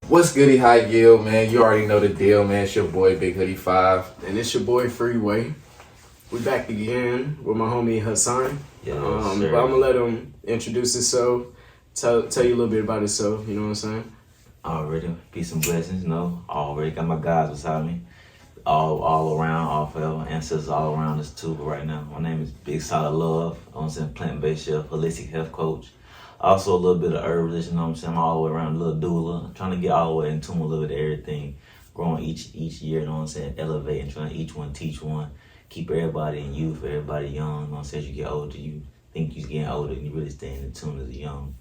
What's goody, high yield, man? You already know the deal, man. It's your boy, Big Hoodie 5. And it's your boy, Freeway. We back again with my homie, Hassan. Yes, But I'm going to let him introduce himself, tell you a little bit about himself, you know what I'm saying? Already, peace and blessings, already got my guys beside me. All around, all forever, ancestors all around us too. But right now, my name is Big Solid Love. I'm saying plant-based chef, holistic health coach. Also a little bit of herbalist, you know what I'm saying? I'm all the way around, a little doula. I'm trying to get all the way in tune a little bit of everything. Growing each year, you know what I'm saying? Elevating, trying to each one teach one. Keep everybody in youth, everybody young. You know what I'm saying? As you get older, you think you're getting older and you really staying in tune as a young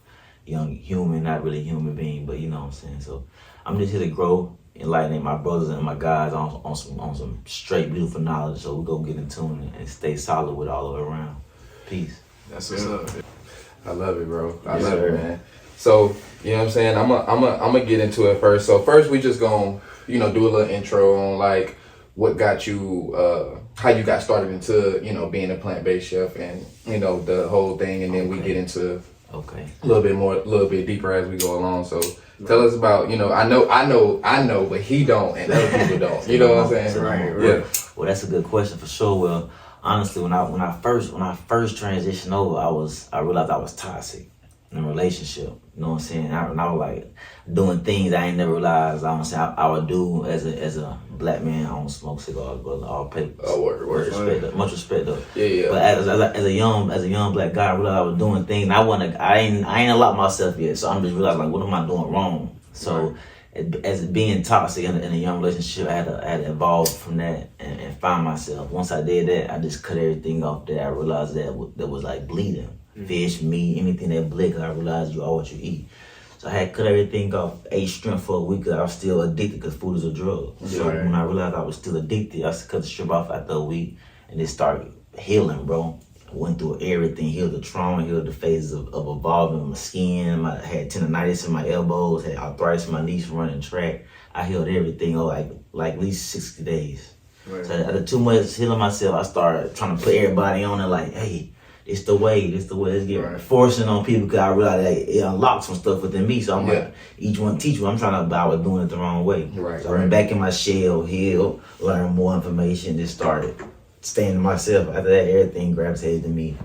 human, not really a human being, but you know what I'm saying? So I'm just here to grow, enlightening my brothers and my guys on some straight beautiful knowledge. So we go get in tune and stay solid with all the way around. Peace. That's what's up. I love it, bro. I love it, man. So, you know what I'm saying? I'm gonna get into it first. So first we just gonna, do a little intro on like what got you, how you got started into, being a plant-based chef and, the whole thing. And then we get into a little bit deeper as we go along. So tell us about, I know, but he don't and other people don't. You know what I'm saying? Right. Yeah. Well, that's a good question for sure. Well, honestly, when I first transitioned over, I realized I was toxic in a relationship. You know what I'm saying? And I was like doing things I ain't never realized I would do as a black man. I don't smoke cigars, but all papers. Oh, word. Much respect though. Yeah. But as a young black guy, I realized I was doing things. And I ain't unlocked myself yet, so I'm just realizing like, what am I doing wrong? So. As being toxic in a young relationship, I had to evolve from that and find myself. Once I did that, I just cut everything off that I realized that was like bleeding. Fish, meat, anything that bled, because I realized you are what you eat. So I had cut everything off, ate shrimp for a week because I was still addicted because food is a drug. So when I realized I was still addicted, I cut the shrimp off after a week and it started healing, bro. I went through everything, healed the trauma, healed the phases of evolving my skin. I had tendonitis in my elbows, had arthritis in my knees from running track. I healed everything like at least 60 days. Right. So after 2 months healing myself, I started trying to put everybody on it like, hey, it's the way, let's get forcing on people because I realized that it unlocked some stuff within me. So I'm like, each one teach you. I'm trying to, but I was doing it the wrong way. Right. So I went back in my shell, healed, learned more information, just started staying to myself. After that, everything gravitated to me.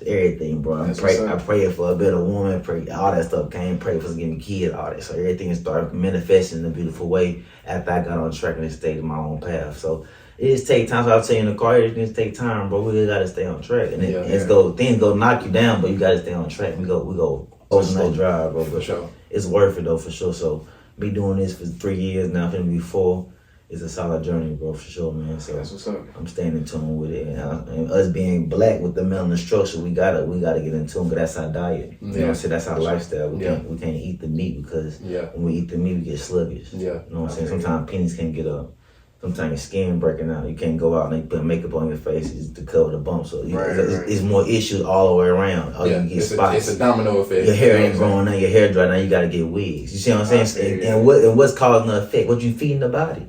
Everything, bro. I prayed for a better woman, all that stuff came, prayed for getting kids, all that. So everything started manifesting in a beautiful way after I got on track and stayed in my own path. So it just take time. So I was saying in the car, everything take time, bro. We just gotta stay on track. And things go knock you down, but you gotta stay on track. We go overnight drive, bro. For sure. It's worth it though, for sure. So be doing this for 3 years now, finna be 4. It's a solid journey, bro, for sure, man. So that's what's up. I'm staying in tune with it, and us being black with the melanin structure, we gotta get in tune, because that's our diet. You know what I'm saying? That's our lifestyle. We can't eat the meat because when we eat the meat, we get sluggish. You know what I'm saying? Sometimes pennies can't get up. Sometimes your skin breaking out. You can't go out and they put makeup on your face to cover the bump. So it's more issues all the way around. You get spots. It's a domino effect. Your hair ain't growing now. Your hair dry now. You gotta get wigs. You see what I'm saying? And what's causing the effect? What you feeding the body?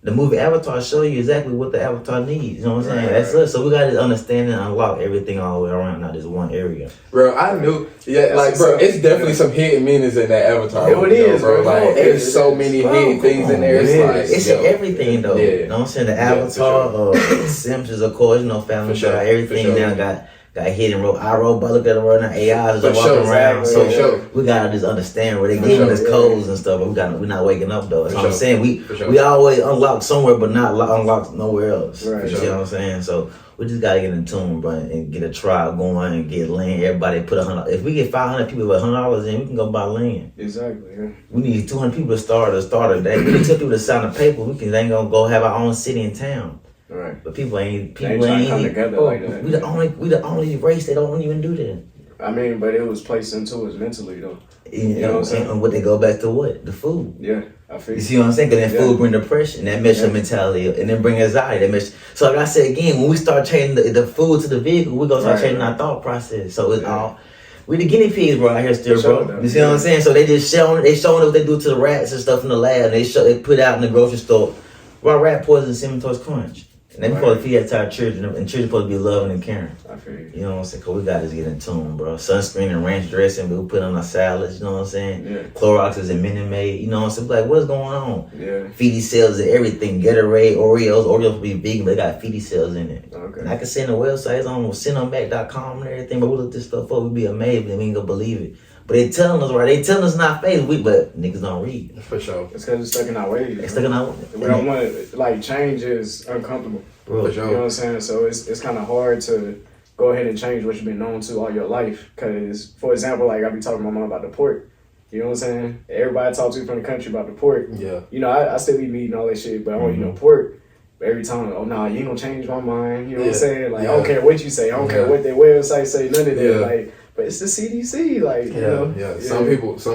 The movie Avatar show you exactly what the Avatar needs. You know what I'm saying? That's us. So we got to understand and unlock everything all the way around, not just one area. Bro, I knew. Yeah, like, bro, it's definitely some hidden meanings in that Avatar. It is, bro. Like, there's so many hidden things in there. It's everything, though. You know what I'm saying? The Avatar, Simpsons, of course, Family Guy, everything now got hidden. I robot, look at it right now. AI is just walking around. So we gotta just understand where they're giving us codes and stuff. But we're not waking up though. That's what I'm saying. We always unlock somewhere, but not unlock nowhere else. You see what I'm saying? So we just gotta get in tune, bro, and get a trial going and get land. Everybody put $100. If we get 500 people with $100 in, we can go buy land. Exactly. Yeah. We need 200 people to start a day. We need 2 people to sign a paper. We can then go have our own city and town. Right. But people ain't trying to come together like that. We the only race that don't even do that. I mean, but it was placed into us mentally though. You know what I'm saying? And what they go back to what? The food. Yeah, I feel. You see what I'm saying? Because then food bring depression, that meshes your mentality, and then bring anxiety. So like I said again, when we start changing the food to the vehicle, we're gonna start changing our thought process. So it's all. We the guinea pigs, bro, out here still, bro. You see what I'm saying? So they just showing what they do to the rats and stuff in the lab. And they put out in the grocery store raw rat poison cinnamon toast crunch. And they supposed to feed that to our children, and children supposed to be loving and caring. I feel you. You know what I'm saying? Cause we gotta get in tune, bro. Sunscreen and ranch dressing, we put on our salads, you know what I'm saying? Yeah. Clorox and Minute Maid, you know what I'm saying? Like, what's going on? Yeah. Feedy cells and everything, Gatorade, Oreos will be vegan, but they got feedy cells in it. Okay. And I can send the websites on sendonback.com and everything, but we look this stuff up, we be amazed, and we ain't gonna believe it. But they telling us, right? They telling us not fake, but niggas don't read. For sure. It's because it's stuck in our ways. They stuck in our We don't want it, like, change is uncomfortable. bro. For sure. You know what I'm saying? So it's kind of hard to go ahead and change what you've been known to all your life. Because, for example, like, I be talking to my mom about the pork. You know what I'm saying? Everybody I talk to from the country about the pork. Yeah. You know, I still eat meat and all that shit, but I don't eat no pork. But every time, oh, nah, you ain't gonna change my mind. You know what I'm saying? Like, I don't care what you say. I don't care what their website say. None of that. Yeah. Like, but it's the CDC. Like, you know? Yeah. Some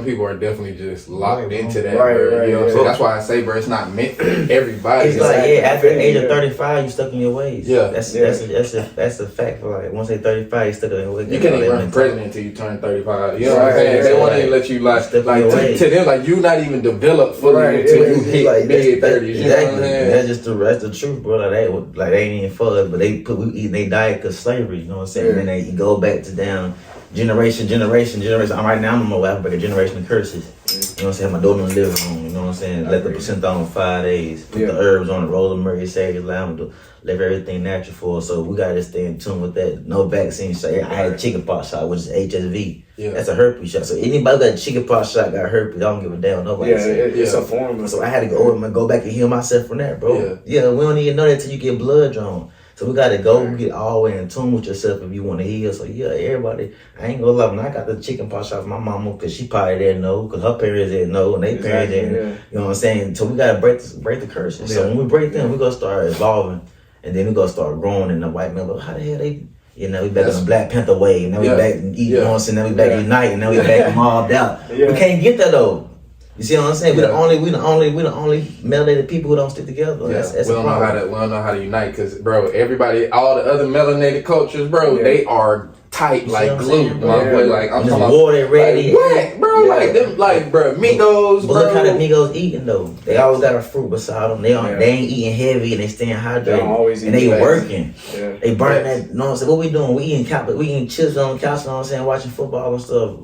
people are definitely just locked into that, Right, bro. right, You know what I'm yeah. saying? That's why I say, bro, it's not meant for everybody. It's like, yeah, after the age of Yeah. 35, you stuck in your ways. Yeah. That's a fact. For like, once they 35, you stuck in your ways. You can't even run president until you turn 35. You know what I'm Right, saying? yeah, They won't right. even let you Step in your to ways. them, like, you not even developed fully Right, until yeah, you it's hit like mid 30s. You know what I'm saying? That's just that's the truth, bro. Like they ain't even for us, but we eating they diet because slavery. You know what I'm saying? Yeah. And then they go back to down generation. I'm right now. I'm on my way back a generation of curses. You know what I'm saying? My daughter in the living room. You know what I'm saying? Let the placenta on 5 days. Put the herbs on it. Rosemary, sage, lavender. Leave everything natural for us. So we gotta stay in tune with that. No vaccine shot. I had a chickenpox shot, which is HSV. Yeah. That's a herpes shot. So anybody got a chickenpox shot got herpes. I don't give a damn. Nobody. Yeah, say. it's a form of So I had to go back and heal myself from that, bro. Yeah, we don't even know that till you get blood drawn. So we gotta go get all the way in tune with yourself if you want to heal. So yeah, everybody, I ain't gonna lie, when I got the chicken pox shot from my mama, because she probably didn't know, because her parents didn't know, and they parents didn't. You know what I'm saying? So we gotta break the curses. So when we break them, we gonna start evolving, and then we gonna start growing. And the white man, but how the hell they? You know, we back on the Black Panther wave. Now we back and eat. You know what I'm saying? Now we back united. Now we back mobbed out. We can't get that though. You see what I'm saying? We the only melanated people who don't stick together. Yeah. That's we don't know how to unite, because bro, everybody, all the other melanated cultures, bro, they are tight like glue. My boy, like I'm talking about. Water ready. Like, what, bro? Like them, like bro, Migos, But bro. look how the Migos eating though. They always got a fruit beside them. They ain't eating heavy and they staying hydrated. They don't always eat and they fast. working. Yeah. They burn that. You know what I'm saying? What we doing? We eating chips on the couch. You know what I'm saying? Watching football and stuff.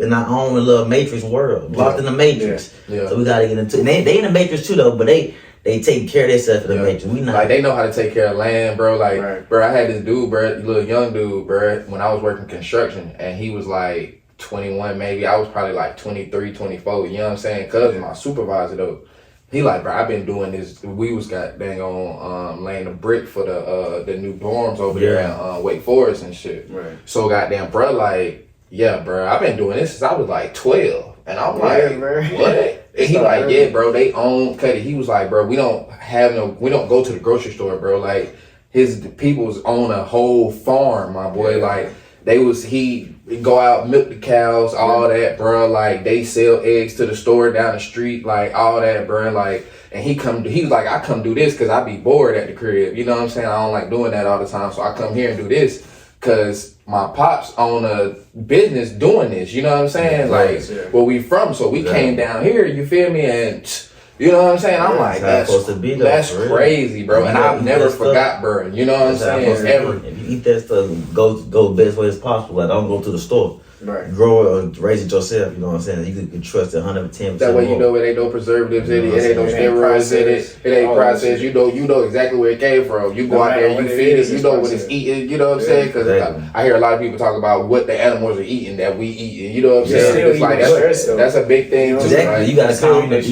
In our own little Matrix world, locked in the Matrix. Yeah. So we gotta get into. And they in the Matrix too though, but they take care of themselves in the Matrix. We not. Like they know how to take care of land, bro. Like, bro, I had this dude, bro, little young dude, bro, when I was working construction, and he was like 21, maybe. I was probably like 23, 24. You know what I'm saying? Cause my supervisor though. He like, bro, I've been doing this. We was laying a brick for the new dorms over there at Wake Forest and shit. Right. So goddamn, bro, like, yeah, bro, I've been doing this since I was like 12, and I'm like, what? And he like, yeah, bro, they own. He was like, bro, we don't go to the grocery store, bro. Like his people's own a whole farm, my boy. Like he go out, milk the cows, all that, bro. Like they sell eggs to the store down the street, like all that, bro. Like, and he was like, I come do this because I be bored at the crib. You know what I'm saying? I don't like doing that all the time, so I come here and do this because my pops own a business doing this. You know what I'm saying? Where we from, so we came down here. You feel me? And you know what I'm saying? I'm like, that's crazy, bro. And I've never forgot, bro. You know what I'm saying? Ever. If you eat that stuff, go best way as possible. Like, don't go to the store. Right. Grow it or raise it yourself. You know what I'm saying? You can trust it 110%. That way you know it ain't no preservatives in it. It ain't no steroids in it. It ain't processed. You know exactly where it came from. You go out there, you feed it. You know what it's eating. You know what I'm saying? Because I hear a lot of people talk about what the animals are eating that we eat. You know what I'm saying? It's like that's a big thing too. Exactly. Right? You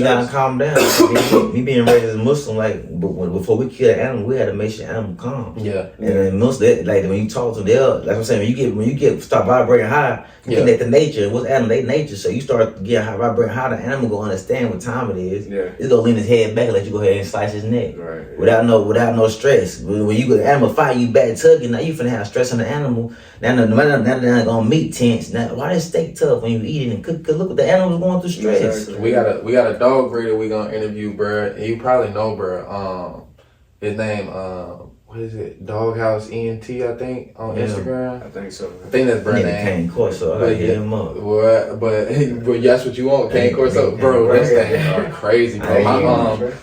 gotta calm down. Me being raised as a Muslim, like before we kill an animal, we had to make sure the animal calm. Yeah. And then Muslim, like when you talk to them, like I'm saying, when you get start vibrating high, you connect to nature. What's animal? They nature. So you start getting high vibrating high, the animal gonna understand what time it is. Yeah. It's gonna lean his head back and let you go ahead and slice his neck. Right. Without no stress. When you go the animal fight, you back tugging. Now you finna have stress on the animal. Now they're gonna meat tense. Now why that steak tough when you eat it and cook? Cause look what the animal's going through stress. Exactly. We got a dog breeder we gonna interview, bro. You probably know, bro. His name what is it? Doghouse ENT, I think, on Instagram. I think so. I think that's brand name. Kane Corso. I gotta hit him up. What? But that's what you want, Kane Corso, bro. Those things are crazy, bro.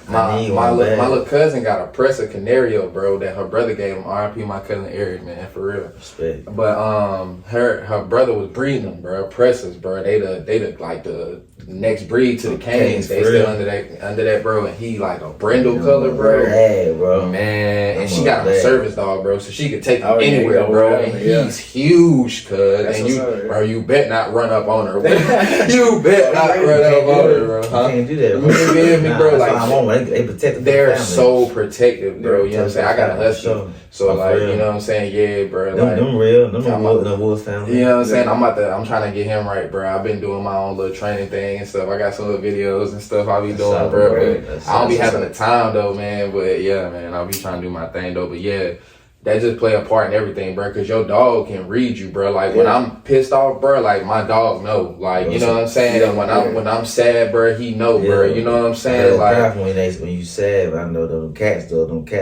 My little cousin got a Pressa Canario, bro, that her brother gave him. R.I.P. my cousin Eric, man, for real. Respect. But her brother was breeding them, bro. Pressas, bro. They the like the next breed to the Canes. They still under that, bro. And he like a brindle color, bro. Yeah, bro. Man, and she got a service dog, bro, so she could take him anywhere, bro. And he's huge, cuz. And you bet not run up on her. You bet not run up on her, bro. Huh? You can't do that, bro. You feel me, bro? Like they protect. They're so protective, bro. You know what I'm saying? I got a husky, so like, you know what I'm saying? Yeah, bro. Like, them real. Them the Wolf family. You know what I'm saying? I'm trying to get him right, bro. I've been doing my own little training thing and stuff. I got some little videos and stuff I be doing, bro. But I don't be having the time though, man. But yeah, man, I'll be trying to do my thing though. But yeah, that just play a part in everything, bro. Cause your dog can read you, bro. Like when I'm pissed off, bro, like my dog know. Like you know what I'm saying. And when I'm sad, bro, he know, bro. You know what I'm saying. Like when you sad, I know them cats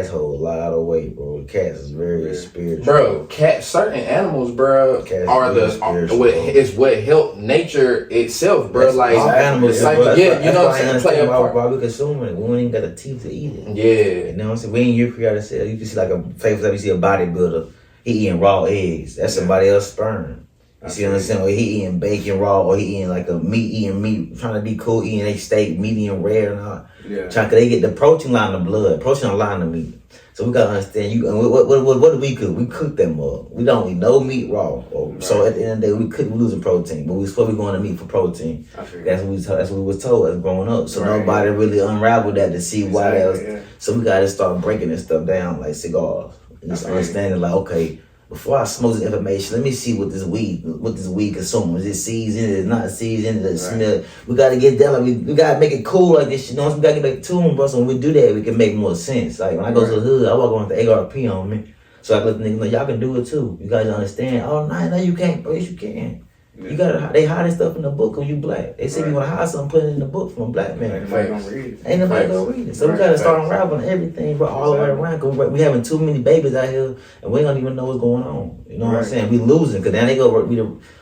hold a lot of weight, bro. The cats is very spiritual, bro. Certain animals, bro, is what help nature itself, bro. Like animals, like yeah, you know what I'm saying. Play a part. Why we consuming it? We ain't got the teeth to eat it. Yeah, you know what I'm saying. We ain't eukaryotic cell. You can see like a favorite. You see a bodybuilder, he eating raw eggs. That's somebody else's sperm. You see what I'm saying? Or he eating bacon raw, or he eating like a meat, trying to be cool, eating a steak, medium rare and all. Yeah. Cause they get the protein line in the blood, protein line in the meat. So we gotta understand what do we cook? We cook them up. We don't eat no meat raw. So at the end of the day, we losing protein, but we supposed to be going to meat for protein. That's what we was told as growing up. So nobody really unraveled that to see why that was. So we gotta start breaking this stuff down like cigars. And just understanding like, okay, before I smoke this information, let me see what this weed consuming. Is it seasoned? Is it not seasoned? Does it smell? We gotta get that. Like, we gotta make it cool like this. You know, we gotta get back to them, bro. So when we do that, we can make more sense. Like when I go to the hood, I walk around with the HYP on me, so I let the niggas know y'all can do it too. You guys understand? Oh no, you can't, bro. Yes, you can. Yeah. You gotta. They hide this stuff in the book when you black. They say you wanna hide something, put it in the book from a black man. Ain't nobody gonna read it. Ain't nobody gonna read it. So we gotta start unraveling everything, bro, all the way around. Cause we having too many babies out here, and we don't even know what's going on. You know what I'm saying? We losing, cause then they go.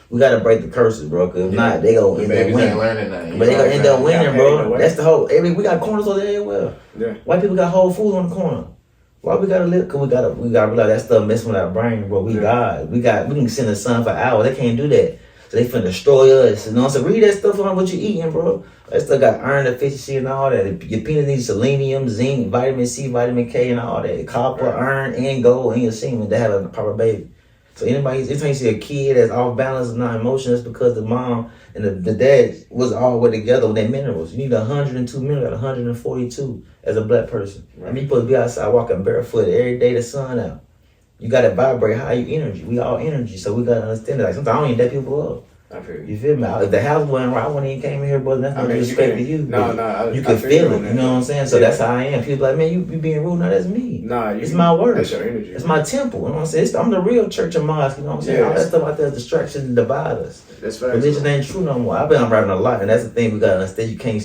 We gotta break the curses, bro. Cause if not, they go end up winning. Learning that. But they gonna end up winning, bro. That's the whole. We got corners over there as well. Yeah. White people got Whole Foods on the corner. Why we gotta live? Cause we gotta realize that stuff messing with our brain, bro. We God. We can send the sun for hours. They can't do that. So they finna destroy us. You know, so read that stuff on what you eating, bro. That stuff got iron deficiency and all that. Your penis needs selenium, zinc, vitamin C, vitamin K, and all that. Copper, iron, and gold in your semen to have a proper baby. So anytime you see a kid that's off balance and not emotional, that's because the mom and the dad was all way together with their minerals. You need 102 minerals, 142 as a black person. Right. I mean, you supposed to be outside walking barefoot every day, the sun out. You gotta vibrate high energy. We all energy, so we gotta understand that. Like sometimes I don't even let people up. I feel you feel me? If the house wasn't right, I wouldn't even came in here, brother. That's no disrespect to you. No, you can feel it. You know what I'm saying? So that's how I am. People like, man, you being rude. No, that's me. It's my word. That's your energy. It's my temple. You know what I'm saying? I'm the real church and mosque. You know what I'm saying? All that stuff out there is distraction and divide us. That's right. Religion ain't true no more. I've been unwrapping a lot, and that's the thing we gotta understand. You can't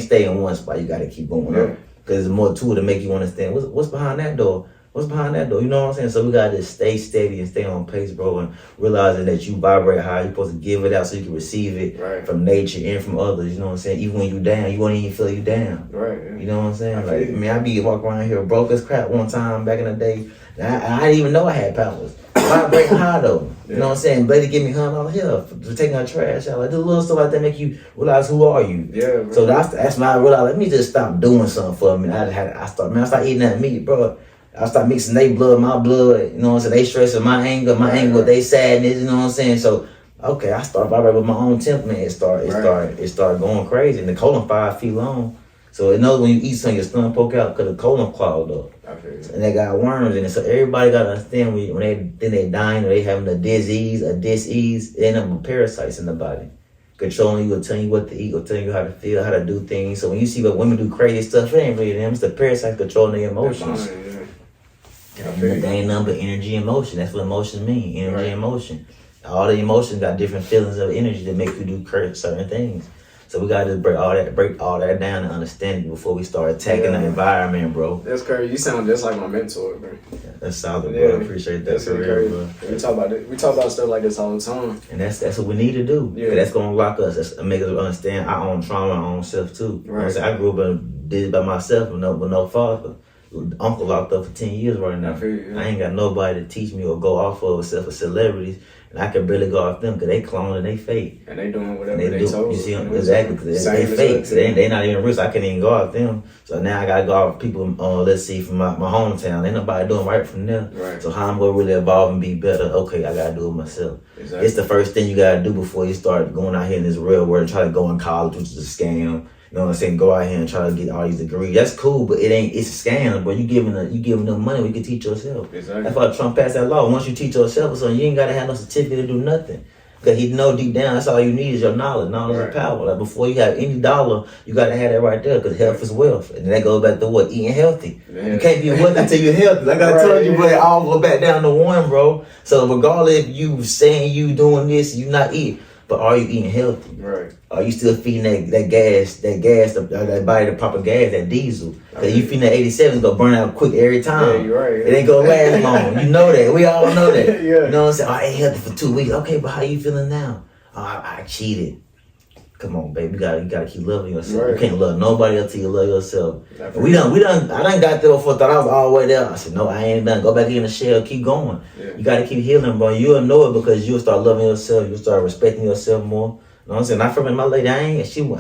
stay in one spot. You gotta keep going up because there's more to it to make you understand what's behind that door. What's behind that though? You know what I'm saying? So we gotta just stay steady and stay on pace, bro, and realizing that you vibrate high. You're supposed to give it out so you can receive it from nature and from others. You know what I'm saying? Even when you down, you won't even feel you down. Right. Yeah. You know what I'm saying? I be walking around here broke as crap one time back in the day. I didn't even know I had powers. Vibrating high though. You know what I'm saying? Lady give me $100 here for taking her trash out. Like the little stuff like that make you realize who are you. Yeah. Bro. So that's when I realized, let me just stop doing something for me. I start eating that meat, bro. I start mixing their blood, my blood, you know what I'm saying? They stressing my anger with their sadness, you know what I'm saying? So, okay, I start vibrating with my own temperament. It start going crazy. And the colon 5 feet long. So it knows when you eat something, your stomach poke out because the colon clogged up. And they got worms in it. So everybody got to understand when they dying or they having a dis-ease, they end up with parasites in the body. Controlling you or telling you what to eat or telling you how to feel, how to do things. So when you see what women do crazy stuff, it ain't really them. It's the parasites controlling their emotions. They ain't nothing but energy and motion. That's what emotions mean. Energy and motion. All the emotions got different feelings of energy that make you do certain things. So we gotta just break all that down and understand it before we start attacking the environment, bro. That's crazy. You sound just like my mentor, bro. That's solid, bro. I appreciate that. That's for really real, crazy. bro. We talk about stuff like this all the time. And that's what we need to do. Yeah. That's gonna lock us. That's make us understand our own trauma, our own self too. Right. I grew up and did it by myself with no father. Uncle locked up for 10 years right now. I ain't got nobody to teach me or go off of except for celebrities. And I can barely go off them because they clone and they fake. And they doing whatever they told. You see them? Exactly, because they fake. So they not even real, so I can't even go off them. So now I got to go off people, let's see, from my hometown. Ain't nobody doing right from there. Right. So how I'm going to really evolve and be better? Okay, I got to do it myself. Exactly. It's the first thing you got to do before you start going out here in this real world and try to go in college, which is a scam. You know what I'm saying? Go out here and try to get all these degrees. That's cool, but it's a scam, bro. You giving them money, we can teach yourself. Exactly. That's why Trump passed that law. Once you teach yourself, so you ain't gotta have no certificate to do nothing. Because he know deep down that's all you need is your knowledge. Knowledge is power. Like before you have any dollar, you gotta have that right there because health is wealth. And then that goes back to what? Eating healthy. You can't be wealthy until you're healthy. Like I told you, but it all go back down to one, bro. So regardless if you saying you doing this, you not eating. But are you eating healthy? Right. Are you still feeding that gas, that body the proper gas, that diesel? Because you feeding that 87, it's gonna burn out quick every time. Yeah, you're right. It ain't gonna last long. You know that. We all know that. You know what I'm saying? I ate healthy for 2 weeks. Okay, but how you feeling now? Oh, I cheated. Come on, baby. You gotta keep loving yourself. Right. You can't love nobody else till you love yourself. We done. I done got there before. Thought I was all the way there. I said, no, I ain't done. Go back in the shell. Keep going. Yeah. You gotta keep healing, bro. You'll know it because you'll start loving yourself. You'll start respecting yourself more. You know what I'm saying? Not from my lady. She was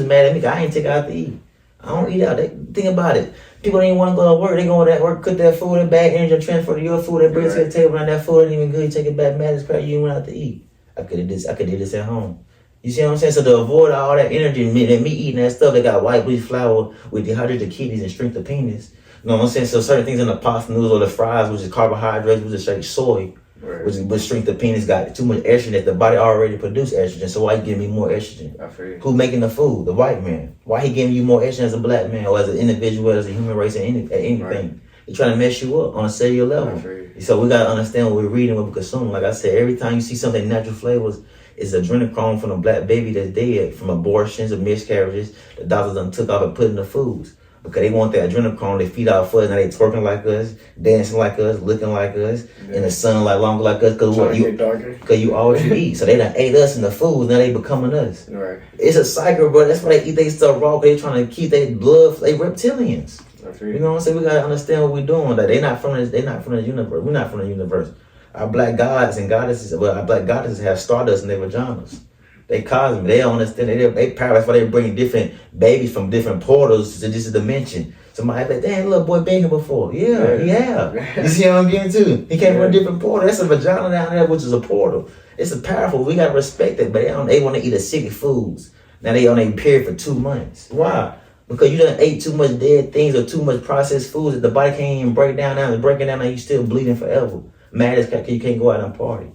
mad at me because I ain't take her out to eat. I don't eat out. Think about it. People don't even want to go to work. They go to that work, cook that food, that bad energy, transfer to your food, that brings to the table, and that food ain't even good. You take it back, mad as crap. You ain't went out to eat. I could do this at home. You see what I'm saying? So to avoid all that energy and me eating that stuff, they got white wheat flour with dehydrated kidneys and shrink the penis. You know what I'm saying? So certain things in the pasta noodles or the fries, which is carbohydrates, which is straight soy, which shrink the penis, got too much estrogen that the body already produced estrogen. So why you giving me more estrogen? I feel you. Who making the food? The white man. Why he giving you more estrogen as a black man or as an individual, as a human race, at anything? Right. He trying to mess you up on a cellular level. So we gotta understand what we're reading, what we're consuming. Like I said, every time you see something natural flavors, it's adrenochrome from a black baby that's dead from abortions or miscarriages. The doctors done took off and put in the foods because they want that adrenochrome. They feed our foot and they twerking like us, dancing like us, looking like us, in the sun like longer like us. Because you all you eat. So they done ate us in the food. Now they becoming us. Right. It's a cycle, bro. That's why they eat they stuff raw. They trying to keep their blood. They reptilians. You know what I'm saying? We gotta understand what we're doing. Like they not from the universe. We're not from the universe. Our black gods and goddesses, our black goddesses have stardust in their vaginas. They cosmic. They don't understand. They power. That's why they bring different babies from different portals to this dimension. Somebody like, damn, little boy been here before. Yeah, he have. You see what I'm getting to? He came from a different portal. That's a vagina down there, which is a portal. It's a powerful. We gotta respect it, but they want to eat acidic foods. Now they on a period for 2 months. Why? Because you done ate too much dead things or too much processed foods that the body can't even break down. Now it's breaking down, now you still bleeding forever. Mad as you can't go out and party.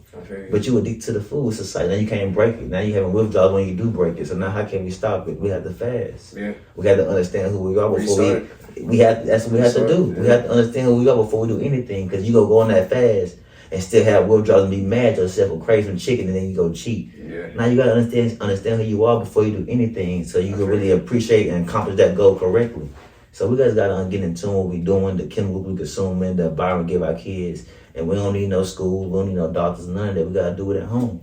But you addicted to the food society. Now you can't break it. Now you having withdrawals when you do break it. So now how can we stop it? We have to fast. Yeah. We have to understand who we are before that's what we have to do. Yeah. We have to understand who we are before we do anything. Because you go on that fast and still have withdrawals and be mad at yourself or crave some chicken and then you go cheat. Yeah. Now you gotta understand who you are before you do anything so you can really appreciate and accomplish that goal correctly. So we guys gotta get in tune with what we doing, the chemicals we consuming, the environment we give our kids. And we don't need no school, we don't need no doctors, none of that. We gotta do it at home.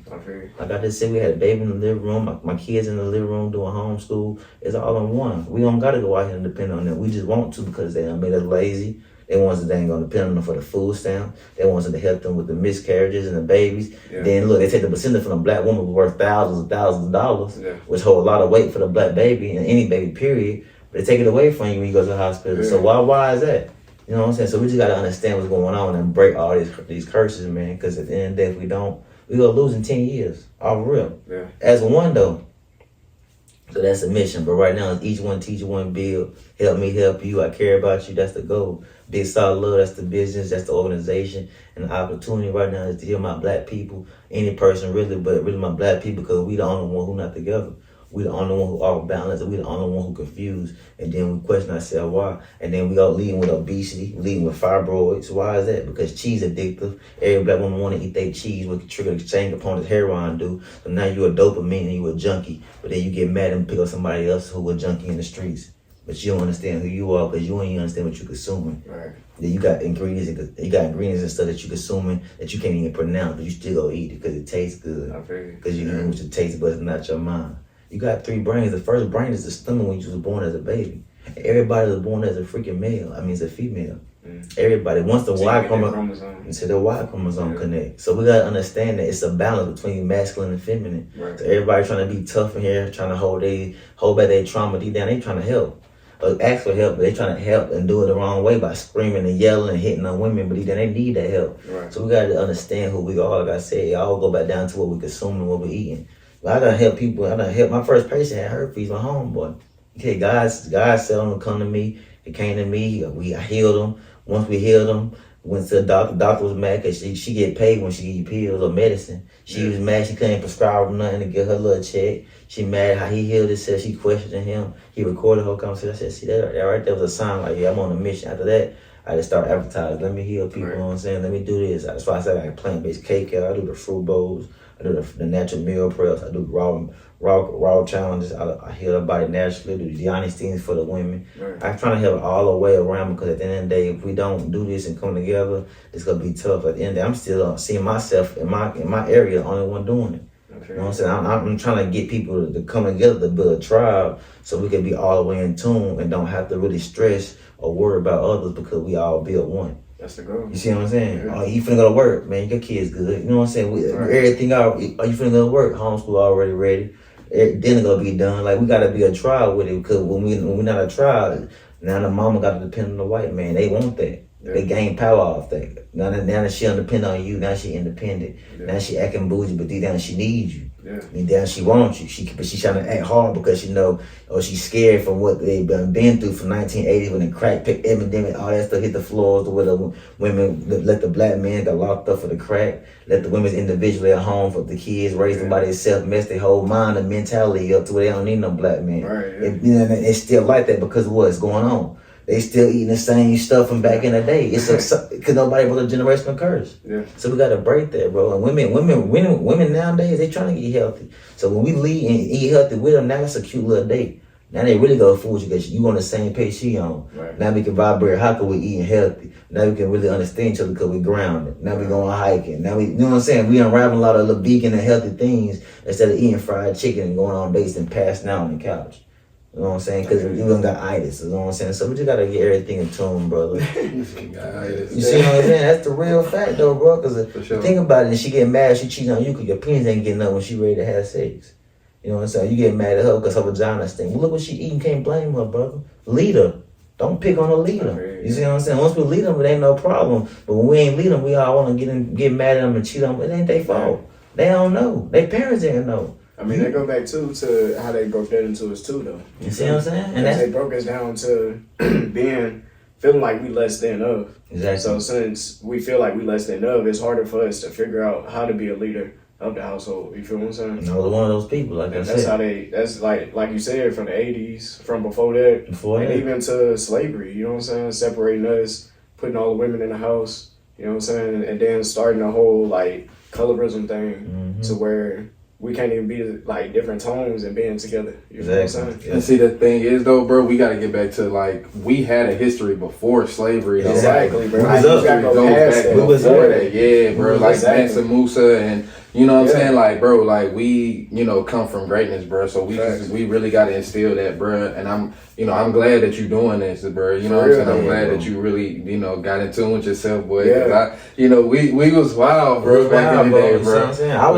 Like I just said, we had a baby in the living room, my kids in the living room doing homeschool. It's all in one. We don't gotta go out here and depend on them. We just want to because they done made us lazy. They want us to ain't gonna depend on them for the food stamp. They want us to help them with the miscarriages and the babies. Yeah. Then look, they take the placenta from a black woman worth thousands and thousands of dollars, which hold a lot of weight for the black baby and any baby, period. But they take it away from you when you go to the hospital. Yeah. So why is that? You know what I'm saying? So we just got to understand what's going on and break all these curses, man. Because at the end of the day, if we don't, we're going to lose in 10 years. All real. Yeah. As one, though. So that's the mission. But right now, it's each one teach, one build. Help me help you. I care about you. That's the goal. Big solid love. That's the business. That's the organization. And the opportunity right now is to heal my black people. Any person really, but really my black people because we the only one who not together. We the only one who off balance, and we the only one who confused. And then we question ourselves why. And then we all leading with obesity, leading with fibroids. Why is that? Because cheese addictive. Every black woman want to eat their cheese, what trigger the same components heroin do. So now you a dopamine and you a junkie. But then you get mad and pick up somebody else who a junkie in the streets. But you don't understand who you are because you ain't understand what you're consuming. Right. Then you got ingredients and stuff that you're consuming that you can't even pronounce, but you still go eat it because it tastes good. Because you know what your taste buds, not your mind. You got 3 brains. The first brain is the stomach when you was born as a baby. Everybody was born as a freaking male. I mean, it's a female. Everybody. Once the Y chromosome, so the Y chromosome connect. So we gotta understand that it's a balance between masculine and feminine. Right. So everybody trying to be tough in here, trying to hold back their trauma deep down. They trying to help. Ask for help, but they trying to help and do it the wrong way by screaming and yelling and hitting on women, but then they need that help. Right. So we got to understand who we are. Like I said, it all go back down to what we consume and what we eating. But I done help people. I done help. My first patient had herpes, my homeboy. Okay, God said him to come to me. He came to me. I healed him. Once we healed him, went to the doctor. The doctor was mad because she get paid when she give you pills or medicine. She was mad she couldn't prescribe him nothing to get her little check. She mad how he healed himself. She questioned him. He recorded her conversation. I said, see, that right there was a sign like, yeah, I'm on a mission. After that, I just started advertising. Let me heal people, you know what I'm saying? Let me do this. That's why I said I got plant-based cake. I do the fruit bowls. I do the natural meal preps. I do raw challenges. I heal the body naturally. I do the honest things for the women. Right. I'm trying to help all the way around because at the end of the day, if we don't do this and come together, it's gonna be tough. At the end of the day, I'm still seeing myself in my area, the only one doing it. You know what I'm saying? I'm trying to get people to come together to build a tribe so we can be all the way in tune and don't have to really stress or worry about others because we all build one. That's the goal. You see what I'm saying? Yeah. Oh, you finna go to work, man. Your kid's good. You know what I'm saying? Everything out. Are you finna go to work? Homeschool already ready. Dinner gonna be done. Like we gotta be a tribe with it because when we're not a tribe, now the mama gotta depend on the white man. They want that. Yeah. They gain power off that. Now that she don't depend on you, now she independent. Yeah. Now she acting bougie, but deep down she needs you. Yeah. Deep down she wants you. But she's trying to act hard because she know, or she's scared from what they've been through from 1980 when the crack epidemic, all that stuff hit the floors, where the women let the black men got locked up for the crack, let the women individually at home for the kids, raise them by themselves, mess their whole mind and mentality up to where they don't need no black men. Right. Yeah. It's still like that because of what's going on. They still eating the same stuff from back in the day. It's because nobody was a generational curse. Yeah. So we gotta break that, bro. And women nowadays, they trying to get healthy. So when we lead and eat healthy with them, now that's a cute little date. Now they really go fool you because you on the same page she on. Right. Now we can vibrate. How can we eating healthy? Now we can really understand each other because we grounded. Now we going hiking. Now we, you know what I'm saying? We unraveling a lot of little vegan and healthy things instead of eating fried chicken and going on dates and passing out on the couch. You know what I'm saying? Because you don't got itis. You know what I'm saying? So we just gotta get everything in tune, brother. You see what I'm saying? That's the real fact, though, bro. Because think about it, and she get mad, she cheating on you because your penis ain't getting up when she ready to have sex. You know what I'm saying? You get mad at her because her vagina stink. Well, look what she eating. Can't blame her, brother. Lead her. Don't pick on a leader. You see what I'm saying? Once we lead them, it ain't no problem. But when we ain't lead them, we all want to get mad at them and cheat on them. It ain't their fault. They don't know. Their parents didn't know. I mean, they go back too to how they broke that into us too, though. You see what I'm saying? And they broke us down to feeling like we less than of. Exactly. So since we feel like we less than of, it's harder for us to figure out how to be a leader of the household. You feel what I'm saying? I was one of those people, like I said. That's how that's like you said, from the 80s, from before that, and even to slavery. You know what I'm saying? Separating us, putting all the women in the house. You know what I'm saying? And then starting a whole like colorism thing to where we can't even be like different tones and being together. You know what I'm saying? And see, the thing is though, bro, we got to get back to like we had a history before slavery. Though. Exactly, bro. We was up. Yeah, bro. Like Mansa Musa and you know what I'm saying? Like, bro, like we, come from greatness, bro. So we really got to instill that, bro. And I'm glad that you're doing this, bro. You know what I'm saying? I'm glad that you really, got in tune with yourself, boy. Yeah. We was wild, bro, back in the day, bro. You know what I'm saying? I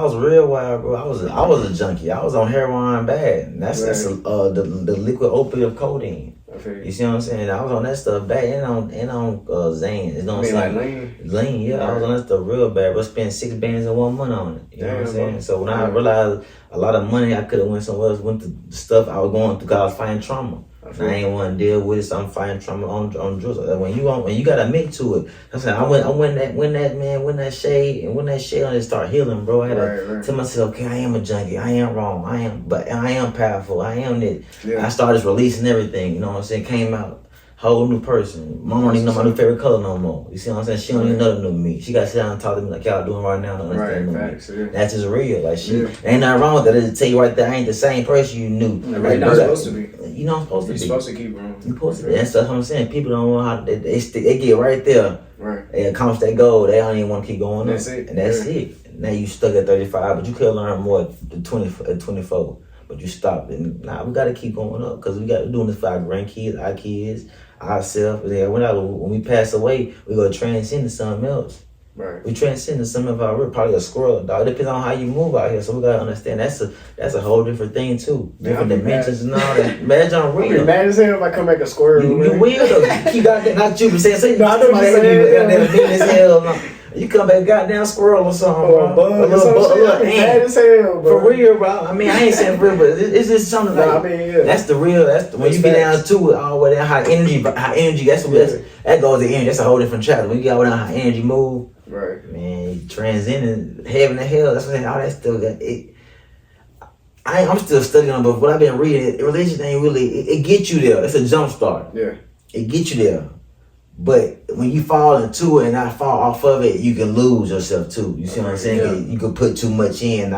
was real wild, bro. I was a junkie. I was on heroin bad. And that's the liquid opiate of codeine. You see what I'm saying? I was on that stuff bad and on Zane. You know what I'm saying? Lean, yeah. I was on that stuff real bad, but spent 6 bands in 1 month on it. You know what I'm saying? So when I realized a lot of money I could have went somewhere else, went to the stuff I was going through because I was fighting trauma. I ain't want to deal with it, so I'm fighting trauma on drugs. When you got to admit to it. I'm saying when that shade on it start healing, bro. I had to tell myself, okay, I am a junkie, I am wrong, but I am powerful, I am this. Yeah. I started releasing everything, you know what I'm saying? Came out. Whole new person. Mom don't even know my new favorite color no more. You see what I'm saying? She don't even know the new me. She got to sit down and talk to me like y'all doing right now to understand the new me. That's just real. Like ain't nothing wrong with that. It'll tell you right there, I ain't the same person you knew. Right now, supposed to be. You know I'm supposed to be. You're supposed to keep growing. You supposed to be. That's what I'm saying. People don't know how they get right there. Right. They accomplish their goal. They don't even want to keep going. That's it. And that's it. Now you stuck at 35, but you could learn more at 24. But you stopped. And we got to keep going up because we got to doing this for our grandkids, our kids. Ourselves, when we pass away, we go transcend to something else. Right. We transcend to something of our real, probably a squirrel, dog. It depends on how you move out here. So we gotta understand that's a whole different thing too. Different dimensions and all that. Imagine I'm real. I'll be mad as hell if I come back a squirrel. You will though. You got that, not you, but say no, I know somebody that mean as hell. No. You come back goddamn squirrel or something, or a bug, a little ant. Mad as hell, bro. For real, bro. I mean, I ain't saying for real, but it's just something like that's the real. When you get down to it, all the way down high energy. That's that goes to energy. That's a whole different chapter. When you got down how energy move, right? Man, transcending heaven and hell. That's what all that stuff. I'm still studying on, but what I've been reading, religion ain't really. It gets you there. It's a jump start. Yeah, it gets you there. But when you fall into it and not fall off of it, you can lose yourself too. You see what I'm saying? Yeah. You can put too much in.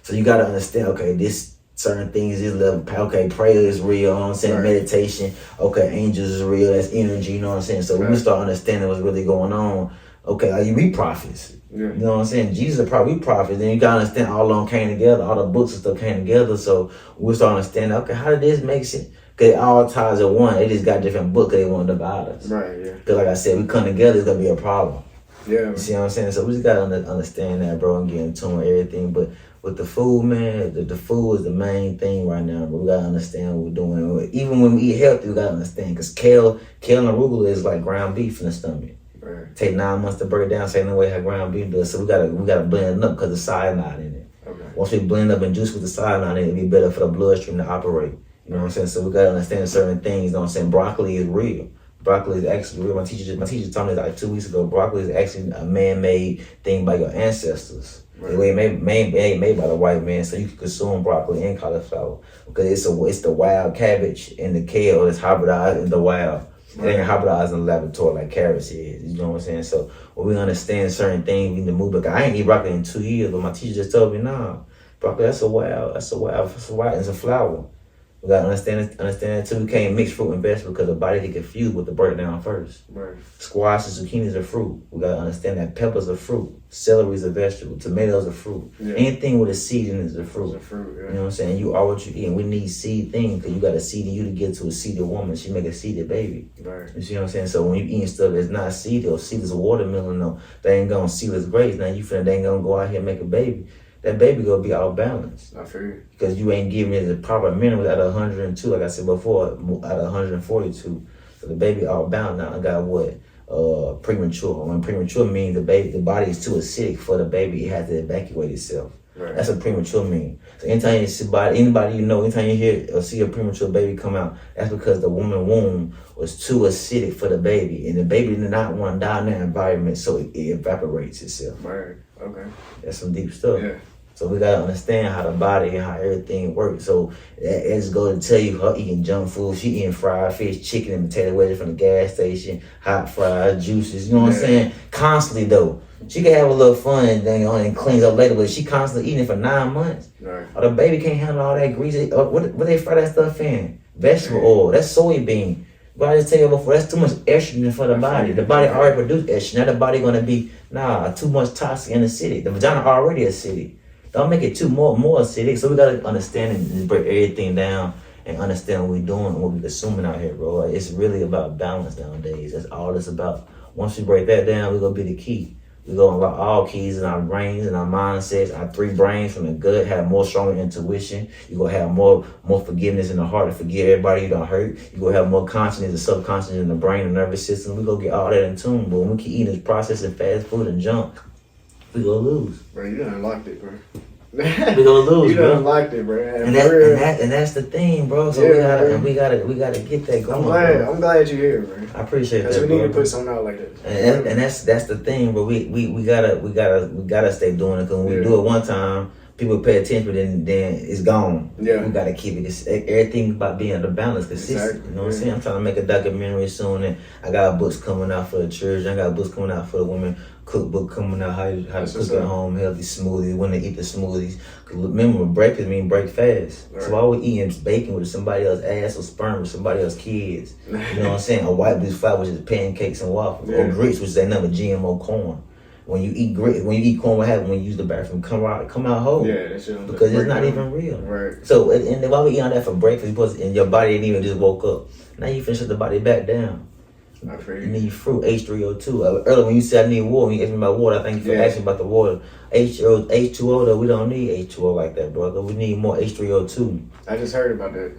So you got to understand, okay, this certain things is level. Okay, prayer is real. You know what I'm saying? Right. Meditation. Okay, angels is real. That's energy. You know what I'm saying? So when we start understanding what's really going on, okay, we prophets. Yeah. You know what I'm saying? Jesus is probably prophets. Then you got to understand all of them came together. All the books and stuff came together. So we start understanding, okay, how did this make sense? Because all ties are one. They just got different books. They want to divide us. Right, yeah. Because like I said, we come together, it's going to be a problem. Yeah. You see what I'm saying? So we just got to understand that, bro, and get in tune with everything. But with the food, man, the food is the main thing right now, bro. We got to understand what we're doing. Even when we eat healthy, we got to understand. Because kale and arugula is like ground beef in the stomach. Right. Take 9 months to break it down, same way how ground beef does. So we gotta blend it up because the cyanide in it. Okay. Once we blend up and juice with the cyanide in it, it'll be better for the bloodstream to operate. You know what I'm saying? So we gotta understand certain things. You know what I'm saying? Broccoli is real. Broccoli is actually real. My teacher told me like 2 weeks ago. Broccoli is actually a man-made thing by your ancestors. Right. It ain't made by the white man, so you can consume broccoli and cauliflower because it's the wild cabbage and the kale that's hybridized in the wild. It ain't hybridized in the laboratory like carrots is. You know what I'm saying? So when we understand certain things, we need to move. But I ain't eat broccoli in 2 years, but my teacher just told me, nah, broccoli it's a flower. We gotta understand it too. We can't mix fruit and vegetables because the body get confused with the breakdown first. Right. Squash and zucchini is a fruit. We gotta understand that peppers are fruit. Celery is a vegetable. Tomatoes are fruit. Yeah. Anything with a seed in it is a fruit. It's a fruit, yeah. You know what I'm saying? You are what you eat. And we need seed things because you got a seed in you to get to a seeded woman. She make a seeded baby. Right. You see what I'm saying? So when you eating stuff that's not seeded or seedless watermelon, no, they ain't gonna seedless grapes. Now you finna they ain't gonna go out here and make a baby. That baby gonna be out balanced. I feel you. Because you ain't giving it the proper minerals out of 102, like I said before, out of 142. So the baby out balanced now. I got what? Premature. When premature means the body is too acidic for the baby, it has to evacuate itself. Right. That's what premature means. So anytime you see anybody you know, anytime you hear or see a premature baby come out, that's because the woman's womb was too acidic for the baby, and the baby did not want to die in that environment, so it evaporates itself. Right. Okay. That's some deep stuff. Yeah. So we gotta understand how the body and how everything works. So it's going to tell you her eating junk food. She eating fried fish, chicken, and potato wedges from the gas station, hot fries, juices. You know what I'm saying? Constantly though. She can have a little fun and cleans up later, but she constantly eating for 9 months. Right. Or the baby can't handle all that grease. What they fry that stuff in? Vegetable oil. That's soybean. But I just tell you before, that's too much estrogen for the body. The body already produced estrogen. Now the body gonna be too much toxic and acidic. The vagina already acidic. Don't make it more acidic. So we gotta understand and break everything down and understand what we're doing and what we're consuming out here, bro. Like, it's really about balance nowadays. That's all it's about. Once we break that down, we're gonna be the key. We're gonna unlock all keys in our brains and our mindsets. Our 3 brains from the gut have more stronger intuition. You're gonna have more forgiveness in the heart to forgive everybody you don't hurt. You're gonna have more consciousness and subconscious in the brain and nervous system. We're gonna get all that in tune. But when we keep eating this processed fast food and junk, we gonna lose. Bro, you done unlocked it, bro. We gonna lose, you bro. done locked it, bro. And that's the thing, bro. So we gotta get that going. I'm glad you're here, bro. I appreciate that. Because we need to put something out like this. And that's the thing, bro. We gotta stay doing it. Cause when we do it one time, people pay attention, but then it's gone. Yeah. We gotta keep it. It's everything about being the balance, consistent. Exactly. You know what I'm saying? I'm trying to make a documentary soon, and I got books coming out for the church. I got books coming out for the women. Cookbook coming out, how to cook at home, healthy smoothies, when to eat the smoothies. Cause remember, breakfast mean break fast. Right. So why we eating bacon with somebody else's ass or sperm with somebody else's kids? You know what I'm saying? Or white beef flour, which is pancakes and waffles, or grits, which is another GMO corn. When you eat corn, what happens when you use the bathroom? Come out whole. Yeah, that's just because it's not even real. Right. So and why we eat on that for breakfast? And your body ain't even just woke up. Now you finish the body back down. You need fruit, H3O2. Earlier when you said I need water, when you asked me about water, I thank you for asking about the water. H2O though, we don't need H2O like that, brother. We need more H3O2. I just heard about that.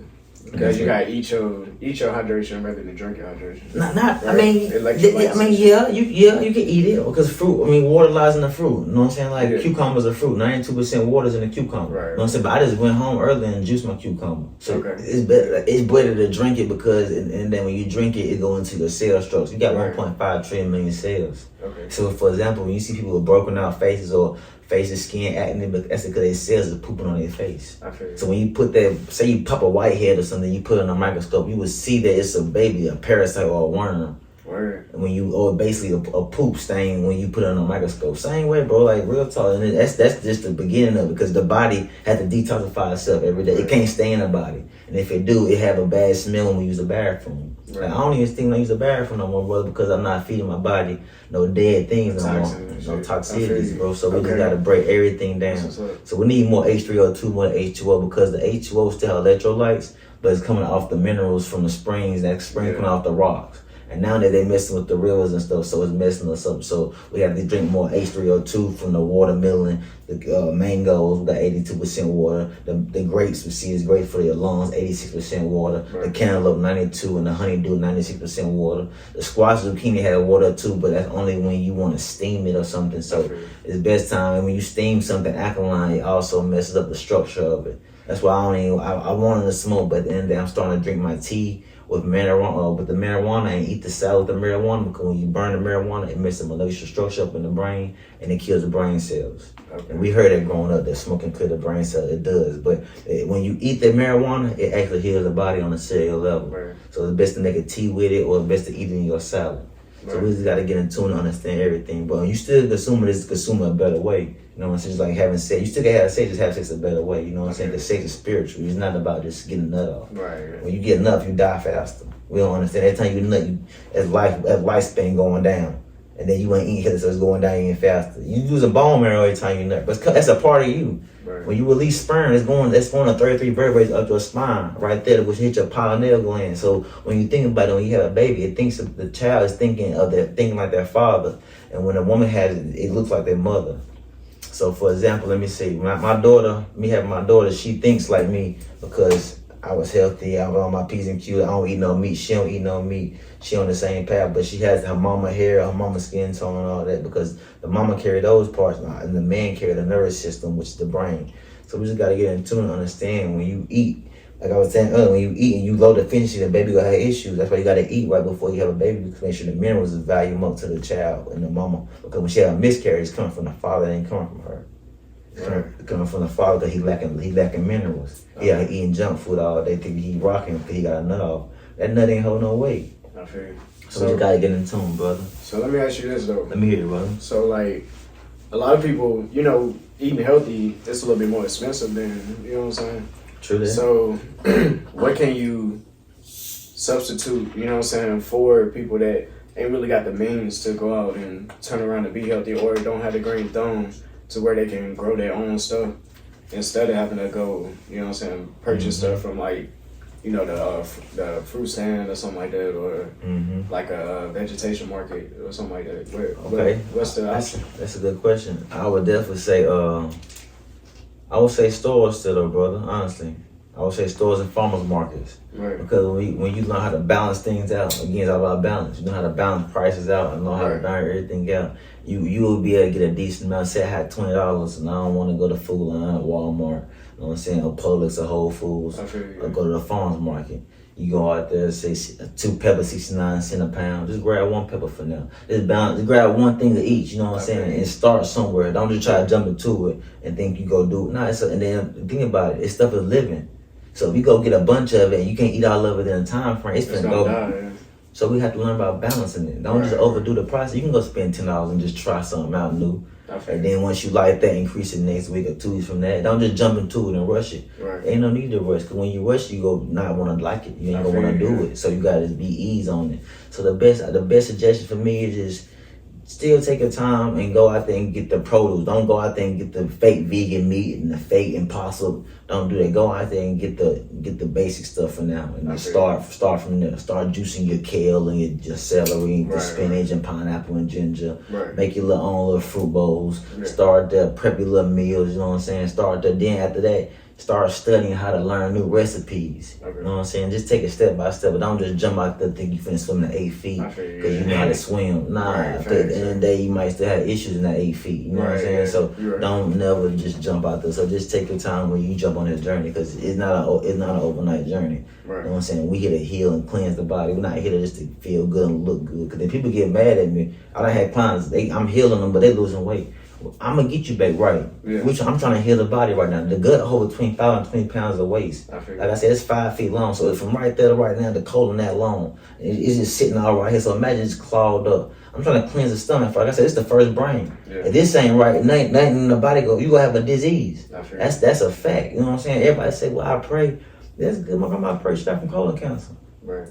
Because you gotta eat your hydration rather than drink your hydration. Not. Right? I mean, you can eat it because fruit. I mean, water lies in the fruit. You know what I'm saying? Like cucumbers are fruit. 92% water is in the cucumber. Right. You know what I'm saying? But I just went home early and juiced my cucumber. So it's better to drink it because and then when you drink it go into your cell structure. You got 1.5 trillion million cells. Okay. So for example, when you see people with broken out faces or faces, skin, acne, but that's because their cells are pooping on their face. So when you put that, say you pop a whitehead or something, you put it on a microscope, you would see that it's a baby, a parasite or a worm. Word. When you, or basically a poop stain when you put it on a microscope. Same way, bro, like real talk. And that's just the beginning of it because the body has to detoxify itself every day. It can't stay in the body. And if it do, it have a bad smell when we use the bathroom. Like, I don't even think when I use the bathroom no more, brother, because I'm not feeding my body no dead things no more. No toxicities, bro. So we just gotta break everything down. So we need more H3O2, more H2O because the H2O still have electrolytes, but it's coming off the minerals from the springs, that spring coming off the rocks. And now that they messing with the rivers and stuff, so it's messing us up. So we have to drink more H3O2 from the watermelon, the mangoes, we got 82% water. The grapes, we see is great for your lungs, 86% water. The cantaloupe, 92, and the honeydew, 96% water. The squash zucchini had water too, but that's only when you want to steam it or something. So it's best time. And when you steam something alkaline, it also messes up the structure of it. That's why I wanted to smoke, but at the end of the day, I'm starting to drink my tea with marijuana and eat the salad with the marijuana because when you burn the marijuana, it messes the molecular structure up in the brain and it kills the brain cells. And we heard that growing up that smoking kills the brain cells. It does, but when you eat that marijuana, it actually heals the body on a cellular level. So it's best to make a tea with it or it's best to eat it in your salad. So we just got to get in tune and understand everything. But you still consuming a better way. You know what I'm saying? Just like having sex. You still can have sex, just have sex a better way. You know what I'm saying? Because sex is spiritual. It's not about just getting a nut off. When you get enough, you die faster. We don't understand. Every time you nut, as lifespan going down. And then you ain't eating healthy, so it's going down even faster. You lose a bone marrow every time you nut. But that's a part of you. When you release sperm, it's going to 33 vertebrae up your spine, right there, which hit your pineal gland. So when you think about it, when you have a baby, it thinks the child is thinking like their father. And when a woman has it, it looks like their mother. So for example, let me see, my daughter, she thinks like me because I was healthy, I was on my P's and Q's, I don't eat no meat, she don't eat no meat, she on the same path, but she has her mama hair, her mama skin tone and all that because the mama carry those parts and the man carry the nervous system, which is the brain. So we just gotta get in tune and understand when you eat, like I was saying earlier, when you eat and you low deficiency, the baby gonna have issues. That's why you gotta eat right before you have a baby to make sure the minerals is valued up to the child and the mama. Because when she have a miscarriage, it's coming from the father, it ain't coming from her. It's coming from the father because he lacking minerals. Yeah, he eating junk food all day, thinking he rocking because he got a nut off. That nut ain't hold no weight. I feel you. So we just gotta get in tune, brother. So let me ask you this though. Let me hear it, brother. So like, a lot of people, eating healthy, it's a little bit more expensive than, you know what I'm saying? True that. So what can you substitute, you know what I'm saying, for people that ain't really got the means to go out and turn around and be healthy or don't have the green thumb to where they can grow their own stuff instead of having to go, you know what I'm saying, purchase stuff from like, the fruit stand or something like that, or like a vegetation market or something like that. What's the option? That's a good question. I would definitely say, stores still, brother. Honestly, I would say stores and farmers markets. Because when you learn how to balance things out, again, it's all about balance. You know how to balance prices out and know how to balance everything out. you will be able to get a decent amount. Say I had $20 and I don't want to go to Food Line or Walmart, you know what I'm saying, or Publix or Whole Foods, or go to the farmers market. You go out there, say 2 peppers, 69 cents a pound. Just grab 1 pepper for now. Just grab one thing to eat, you know what I'm saying? And start somewhere. Don't just try to jump into it and think you go do it. No, and then think about it. This stuff is living. So if you go get a bunch of it and you can't eat all of it in a time frame, it's gonna go. Die. So we have to learn about balancing it. Don't just overdo the process. You can go spend $10 and just try something out new. And then once you like that, increase it next week or 2 weeks from that. Don't just jump into it and rush it. Ain't no need to rush, because when you rush, you go not want to like it. You ain't gonna want to do it. So you gotta just be ease on it. So the best suggestion for me is just still take your time and go out there and get the produce. Don't go out there and get the fake vegan meat and the fake impossible. Don't do that. Go out there and get the basic stuff for now, and start from there. Start juicing your kale and your celery, and the spinach and pineapple and ginger. Make your own little fruit bowls. Start there, prep your little meals. You know what I'm saying? Start there. Then after that, start studying how to learn new recipes. You know what I'm saying? Just take it step by step, but don't just jump out there think you finna swim in 8 feet because you know how to swim. Nah, at the end of the day, you might still have issues in that 8 feet. You know what I'm saying? So don't never just jump out there. So just take your time when you jump on this journey, because it's not an overnight journey. You know what I'm saying? We here to heal and cleanse the body. We're not here to just to feel good and look good. Because then people get mad at me. I done had clients, I'm healing them, but they losing weight. I'm gonna get you back right. Which I'm trying to heal the body right now. The gut holds between 5 and 20 pounds of waste. Like I said, it's 5 feet long. So from right there to right now, the colon that long, it's just sitting all right here. So imagine it's clogged up. I'm trying to cleanse the stomach. Like I said, it's the first brain. If this ain't right, nothing in the body you gonna have a disease. That's a fact. You know what I'm saying? Everybody say, well, I pray. That's good. My grandma prayed straight from colon cancer.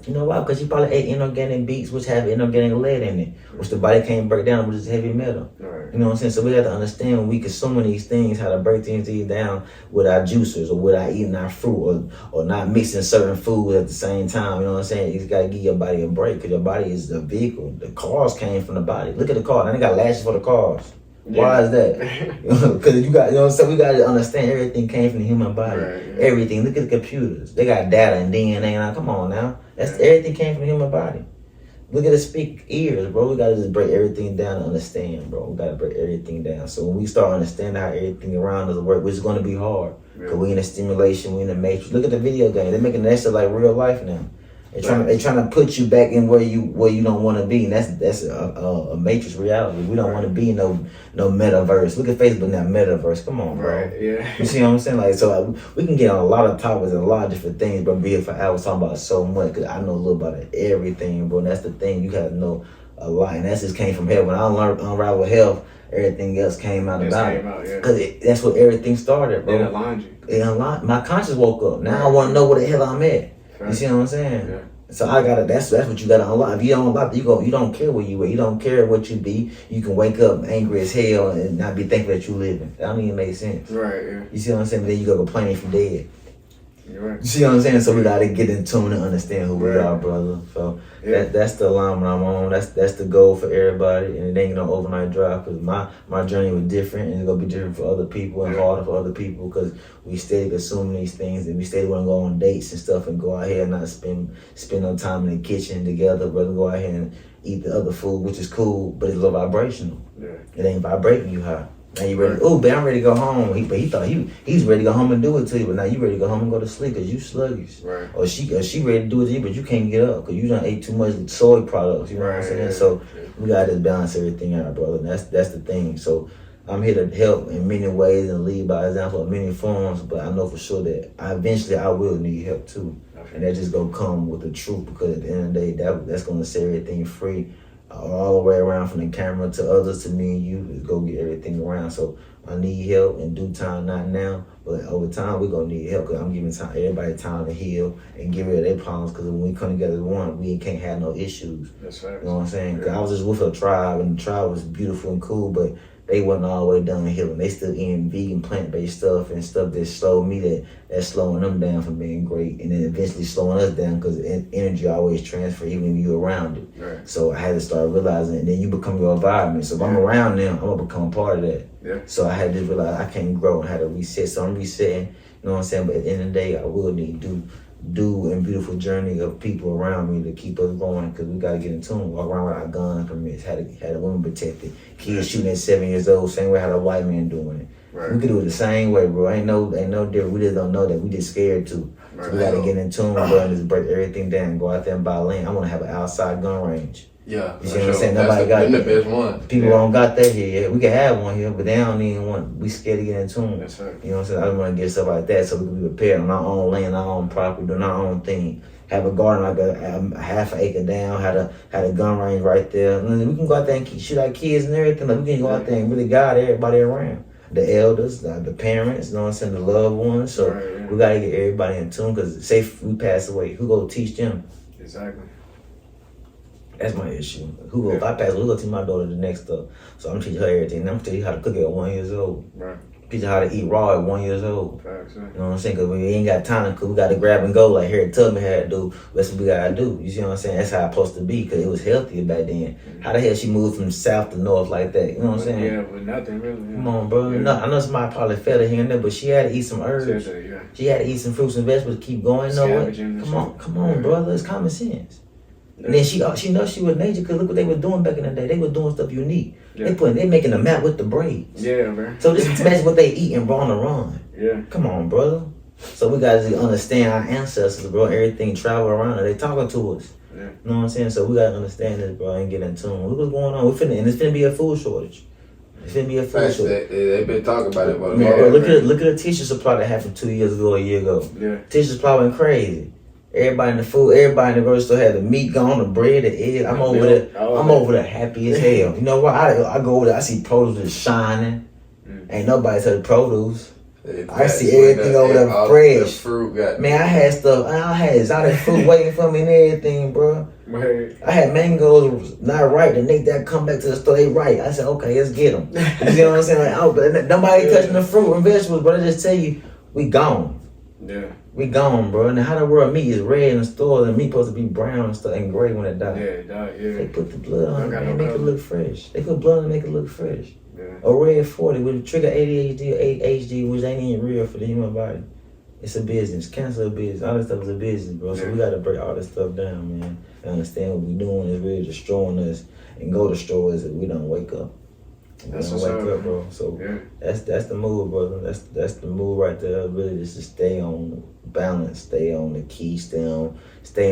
You know why? Because she probably ate inorganic beets, which have inorganic lead in it, which the body can't break down, which is heavy metal. You know what I'm saying? So we have to understand when we consuming these things, how to break things down with our juicers, or without eating our fruit, or not mixing certain foods at the same time. You know what I'm saying? You just got to give your body a break, because your body is the vehicle. The cars came from the body. Look at the car. They got lashes for the cars. Why is that? Because you know what I'm saying? We got to understand everything came from the human body. Everything. Look at the computers. They got data and DNA. Now, come on now. Everything came from the human body. Look at the speak ears, bro. We got to just break everything down and understand, bro. We got to break everything down. So when we start understanding how everything around us works, which is going to be hard. Because we in a stimulation, we in the matrix. Look at the video game. They're making that shit like real life now. They're trying to put you back in where you don't want to be, and that's a matrix reality. We don't want to be in no metaverse. Look at Facebook now, metaverse. Come on, bro. You see what I'm saying? Like, so we can get on a lot of topics and a lot of different things, but be here for hours talking about so much, because I know a little about everything, bro. And that's the thing, you gotta know a lot, and that just came from health. When I learned unravel health, everything else came out about it. Because that's what everything started, bro. It aligned you. It aligned. My conscience woke up. Now I want to know where the hell I'm at. You see what I'm saying? So I gotta. That's what you gotta unlock. If you don't unlock, you don't care where you at. You don't care what you be. You can wake up angry as hell and not be thankful that you living. That don't even make sense. You see what I'm saying? But then you go complaining from dead. You see what I'm saying? So we gotta get in tune and understand who we are, brother. So that's the alignment I'm on. That's the goal for everybody, and it ain't no overnight drive, because my journey was different, and it's gonna be different for other people and harder for other people, because we steady consuming these things, and we steady want to go on dates and stuff and go out here and not spend no time in the kitchen together, but go out here and eat the other food, which is cool, but it's low vibrational. It ain't vibrating you high. Now you ready? Oh, man, I'm ready to go home. But he thought he's ready to go home and do it to you. But now you ready to go home and go to sleep because you sluggish. Or she ready to do it to you, but you can't get up because you done ate too much soy products. You know what I'm saying? So we gotta just balance everything out, brother. And that's the thing. So I'm here to help in many ways and lead by example in many forms. But I know for sure that eventually I will need help too, and that just gonna come with the truth, because at the end of the day, that's gonna set everything free. All the way around, from the camera to others to me and you, just go get everything around. So I need help in due time, not now, but over time we're gonna need help, because I'm giving everybody time to heal and get rid of their problems, because when we come together as one, we can't have no issues. That's right. You know what I'm saying? Cause I was just with a tribe, and the tribe was beautiful and cool, but they wasn't all the way done healing. They still eating vegan, plant-based stuff and stuff that slowed me, that's slowing them down from being great, and then eventually slowing us down, because energy always transfers even if you're around it. So I had to start realizing, and then you become your environment. So if I'm around them, I'm gonna become a part of that. So I had to realize I can't grow and had to reset. So I'm resetting, you know what I'm saying? But at the end of the day, I will need do and beautiful journey of people around me to keep us going, because we gotta get in tune. Walk around with our guns, permits, had a woman protected, kids shooting at 7 years old, same way how the white man doing it. Right. We could do it the same way, bro. Ain't no different. We just don't know that. We just scared to. So we gotta get in tune, bro, and just break everything down. Go out there and buy land. I wanna have an outside gun range. Yeah, you see what I'm saying? Nobody got the best one. People don't got that here yet. We can have one here, but they don't even want. We scared to get in tune. That's right. You know what I'm saying? I just want to get stuff like that so we can be prepared on our own land, our own property, doing our own thing. Have a garden like a half an acre down. Had a gun range right there. And then we can go out there and shoot our kids and everything. Like we can go out there and really guide everybody around. The elders, the parents, you know what I'm saying, the loved ones. So we gotta get everybody in tune, because say if we pass away, who go teach them? Exactly. That's my issue. If I pass away, who go teach my daughter the next stuff? So I'm teaching her everything. I'm gonna tell you how to cook at 1 year old. Right. Teach her how to eat raw at 1 year old. Facts, You know what I'm saying? Because we ain't got time to cook. We got to grab and go like Harriet Tubman had to do. That's what we got to do. You see what I'm saying? That's how it's supposed to be, because it was healthier back then. How the hell she moved from south to north like that? You know what I'm saying? Yeah, but nothing really. Yeah. Come on, bro. Yeah. No, I know somebody probably fed her here and there, but she had to eat some herbs. Yeah. She had to eat some fruits and vegetables to keep going. No what? Come on, brother. It's common sense. Yeah. And then she knows she was nature, because look what they were doing back in the day. They were doing stuff unique. Yeah. They making a map with the braids. Yeah, man. So just imagine what they eating, bro, on the run. Yeah. Come on, brother. So we gotta understand our ancestors, bro. Everything travel around her. They talking to us. Yeah. You know what I'm saying? So we gotta understand this, bro, and get in tune. Look what's going on. And it's finna be a food shortage. It's finna be a food shortage. They've been talking about it, but bro, look at the tissue supply that happened 2 years ago, a year ago. Yeah. Tissue supply went crazy. Everybody in the food, everybody in the grocery store had the meat gone, the bread, the eggs. I'm over there happy as hell. You know what? I go over there, I see produce is shining. Ain't nobody said produce. I see everything over there fresh. The fruit got man, I had stuff. I had exotic fruit waiting for me and everything, bro. Right. I had mangoes not right, and they come back to the store, they right. I said, okay, let's get them. You know what I'm saying? Like, nobody touching the fruit and vegetables, but I just tell you, we gone. Yeah. We gone, bro. And how the world meat is red in the store, and meat supposed to be brown and stuff and gray when it dies. Yeah, it died, yeah. They put the blood on it, no make it look fresh. They put blood on it, make it look fresh. Yeah. A red 40 would trigger ADHD or ADHD, which ain't even real for the human body. It's a business. Cancer a business. All this stuff is a business, bro. So we gotta break all this stuff down, man. And understand what we doing is really destroying us and go destroy us if we don't wake up. That's what's up, bro. So that's the move, brother. That's the move right there. Really, just to stay on balance, stay on the key, stay on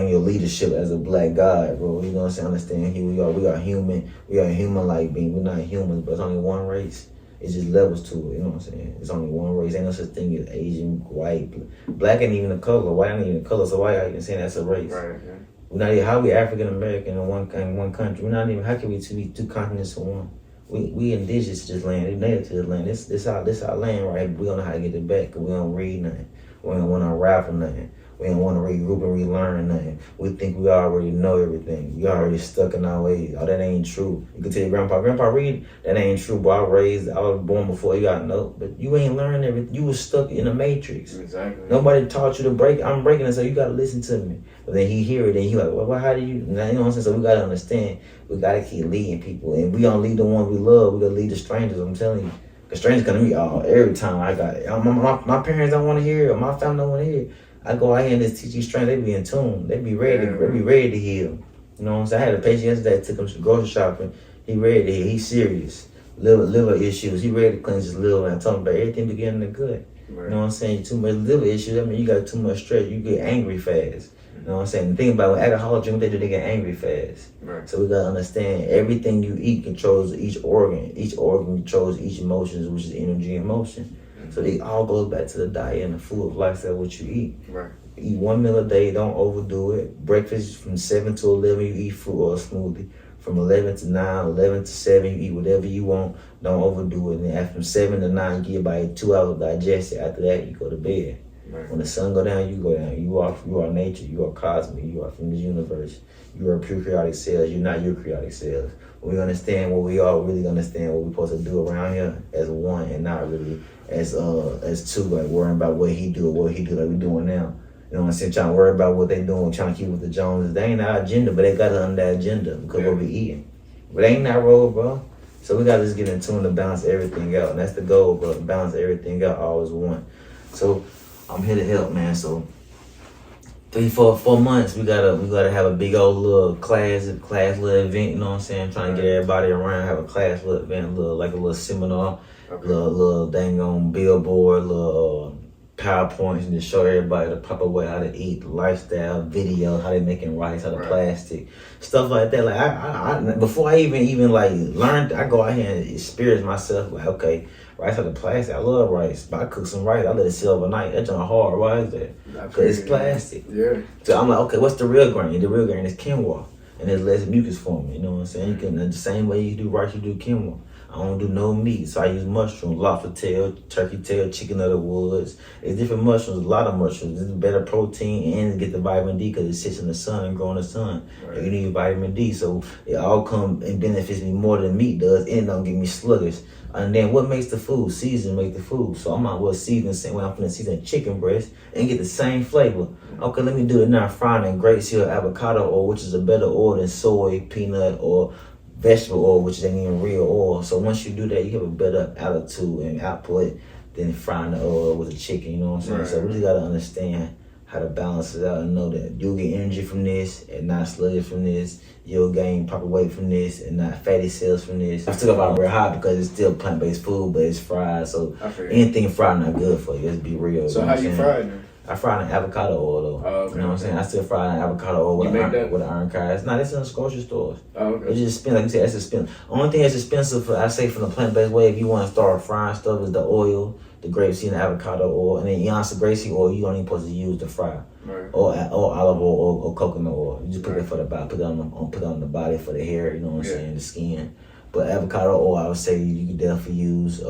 your leadership as a black guy, bro. You know what I'm saying? Understand who we are. We are human. We are human like being. We're not humans, but it's only one race. It's just levels to it. You know what I'm saying? It's only one race. Ain't no such thing as Asian, white, black ain't even a color. White ain't even a color. So why are you even saying that's a race? Right. Yeah. We're not even. How we African American in one country? We're not even. How can we be two continents in one? We indigenous to this land. They native to this land. This our land right here. We don't know how to get it back, because we don't read nothing. We don't want to raffle nothing. We don't want to regroup and relearn nothing. We think we already know everything. We already stuck in our ways. Oh, that ain't true. You can tell your grandpa read, that ain't true, boy. I was born before you got no. But you ain't learned everything. You was stuck in the matrix. Exactly. Nobody taught you to break. I'm breaking it, so you got to listen to me. But then he hear it, and he like, well, how do you? You know what I'm saying? So we got to understand. We got to keep leading people. And we don't lead the ones we love. We got to lead the strangers, I'm telling you. The strangers come to me every time. I got it. My parents don't want to hear it, or my family don't want to hear it. I go out here and just teach these strangers. They be in tune. They be ready. They be ready to heal. You know what I'm saying? I had a patient yesterday that took him to grocery shopping. He ready to heal. He's serious. Liver issues. He ready to cleanse his liver. And I told him about everything beginning to good. Right. You know what I'm saying? Too much liver issues. I mean, you got too much stress. You get angry fast. You know what I'm saying? The thing about when alcoholics drink, they get angry fast. Right. So we gotta understand everything you eat controls each organ. Each organ controls each emotion, which is energy and motion. So they all goes back to the diet and the food lifestyle, what you eat. Right. Eat 1 meal a day, don't overdo it. Breakfast from 7 to 11, you eat fruit or a smoothie. From 11 to 9, 11 to 7, you eat whatever you want. Don't overdo it. And then from 7 to 9, you give your body 2 hours to digest it. After that, you go to bed. Right. When the sun go down, you go down. You are nature. You are cosmic. You are from this universe. You are prokaryotic cells. You're not eukaryotic cells. When we understand what we are, really understand what we're supposed to do around here as one, and not really as two, like worrying about what he do or what he do like we doing now. You know what I'm saying? Trying to worry about what they doing, trying to keep with the Joneses. They ain't our agenda, but they got it under that agenda because what we eating. But they ain't that road, bro. So we gotta just get in tune to balance everything out. And that's the goal, bro. Balance everything out, always one. So I'm here to help, man. So 3-4 months, we gotta have a big old little class little event, you know what I'm saying? Trying to get everybody around, have a class little event, like a little seminar, little dang on billboard, little PowerPoints, and just show everybody the proper way how to eat, the lifestyle, video, how they making rice, how to plastic, stuff like that. Like I before I even like learned, I go out here and experience myself. Like, okay, rice out of plastic. I love rice, but I cook some rice. I let it sit overnight. That's not hard. Why is that? Because it's plastic. Yeah. So I'm like, okay, what's the real grain? The real grain is quinoa, and there's less mucus forming. You know what I'm saying? You can the same way you do rice, you do quinoa. I don't do no meat, so I use mushrooms, lobster tail, turkey tail, chicken of the woods. It's different mushrooms, a lot of mushrooms. It's better protein and get the vitamin D because it sits in the sun and grow in the sun. Right. You need vitamin D, so it all come and benefits me more than meat does, and it don't get me sluggish. And then what makes the food? Season make the food. So I might well season the same way I'm finna season chicken breast and get the same flavor. Okay, let me do it now. Frying in grapeseed or avocado oil, which is a better oil than soy, peanut, or vegetable oil, which ain't even real oil. So once you do that, you have a better altitude and output than frying the oil with the chicken, you know what I'm saying? Right. So we just gotta understand how to balance it out and know that you'll get energy from this and not sluggish from this. You'll gain proper weight from this and not fatty cells from this. I still got real hot because it's still plant-based food, but it's fried. So anything fried not good for you. Let's be real. So how you fry it? I fry it in avocado oil though. Oh, okay, you know what I'm saying? I still fry it in avocado oil with an iron cast. No, that's in the grocery stores. Oh, okay. It's just expensive. Like you said, that's expensive. Only thing that's expensive I say from the plant-based way, if you want to start frying stuff, is the oil, the grapeseed and avocado oil, and then the grapeseed oil you only supposed to use to fry. Right. Or olive oil or coconut oil. You just put it for the body, put it on the body for the hair, you know what I'm saying, the skin. But avocado oil, I would say you could definitely use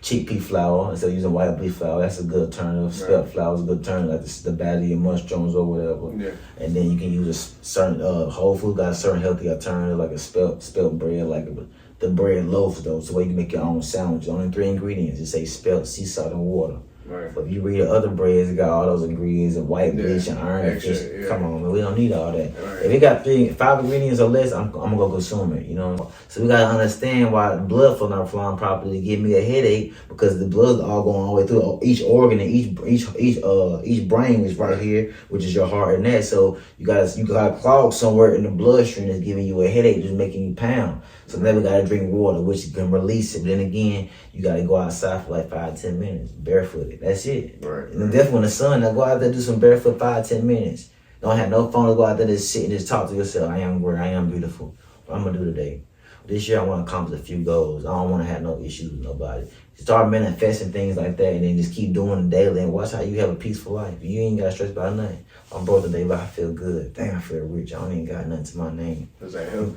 chickpea flour instead of using white pea flour. That's a good alternative. Spelt flour is a good alternative, like the battery of mushrooms or whatever. Yeah. And then you can use a certain Whole Foods got a certain healthy alternative, like a spelt bread, like the bread loaf though, so where you can make your own sandwich. Only 3 ingredients. It say spelt, sea salt, and water. Right. But if you read the other breads, it got all those ingredients and white bleach and iron and fish. Yeah. Come on, man, we don't need all that. Right. If it got 5 ingredients or less, I'm gonna go consume it, you know. So we gotta understand why the blood flow not flowing properly give me a headache, because the blood's all going all the way through each organ and each brain is right here, which is your heart and that. So you got clog somewhere in the bloodstream that's giving you a headache, just making you pound. So then we gotta drink water, which can release it. But then again, you gotta go outside for like 5-10 minutes, barefooted. That's it. Right. And definitely in the sun, now go out there, do some barefoot 5-10 minutes. Don't have no phone to go out there, just sit and just talk to yourself. I am great, I am beautiful. What I'm gonna do today. This year I wanna accomplish a few goals. I don't wanna have no issues with nobody. Start manifesting things like that and then just keep doing it daily and watch how you have a peaceful life. You ain't gotta stress about nothing. I'm broke today, but I feel good. Dang, I feel rich. I don't even got nothing to my name. Does that help?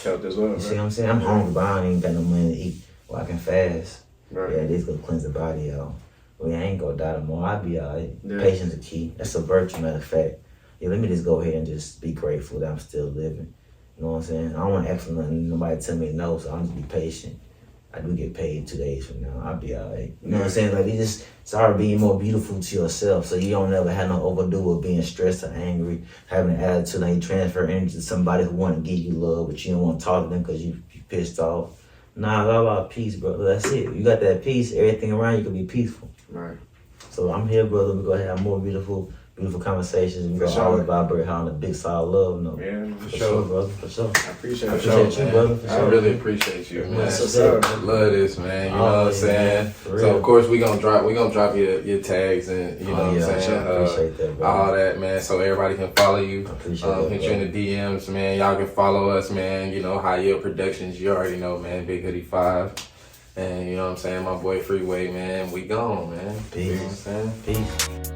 Help as well, you see what I'm saying? I'm hungry, but I ain't got no money to eat. Well, I can fast. Right. Yeah, this gonna cleanse the body out. Well, I ain't gonna die tomorrow. I'll be all right. Yeah. Patience is key. That's a virtue, matter of fact. Yeah, let me just go ahead and just be grateful that I'm still living. You know what I'm saying? I don't want to ask for nothing. Nobody tell me no, so I'm just be patient. I do get paid 2 days from now. I'll be all right. You know what I'm saying? Like, you just start being more beautiful to yourself, so you don't ever have no overdo of being stressed or angry, having an attitude. Like, you transfer energy to somebody who want to give you love, but you don't want to talk to them because you pissed off. Nah, it's all about peace, brother. That's it. You got that peace, everything around you can be peaceful. Right. So I'm here, brother. We're going to have more beautiful conversations. We're going to always vibrate on a big solid love note. Yeah, for sure, brother. For sure. I appreciate you, brother. For I sure. really appreciate you, man. Love this, man. You know what I'm saying? So of course we gonna drop your tags and you know what I'm saying? I appreciate that, brother. All that, man, so everybody can follow you. I appreciate that, hit you in the DMs, man. Y'all can follow us, man. You know, HYP Productions, you already know, man. Big Hoodie 5. And you know what I'm saying? My boy Freeway, man. We gone, man. Peace. You know what I'm saying? Peace.